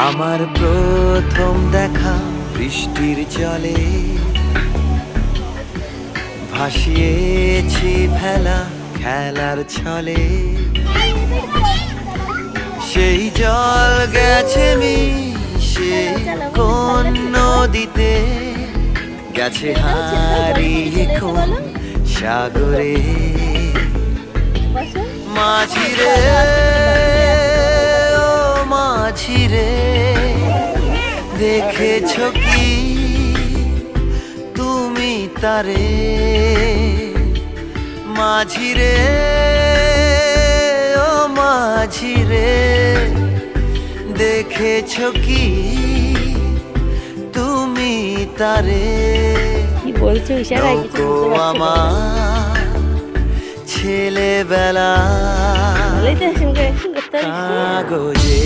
আমার প্রথম দেখা বৃষ্টির জলে ভাসিয়েছি ভেলা খেলার ছলে। সেই জল গেছে মিশে কোন নদীতে, গেছে হারিয়ে কোন সাগরে। মাঝিরে ও মাঝিরে, দেখেছো কি তুমি তারে? মাঝিরে ও মাঝিরে, দেখেছো কি তুমি তারে? কি বলছো ইশারায় কিছু বুঝতে পারছি না। আমার ছেলেবেলা বলেই তো শুনতে কাগজে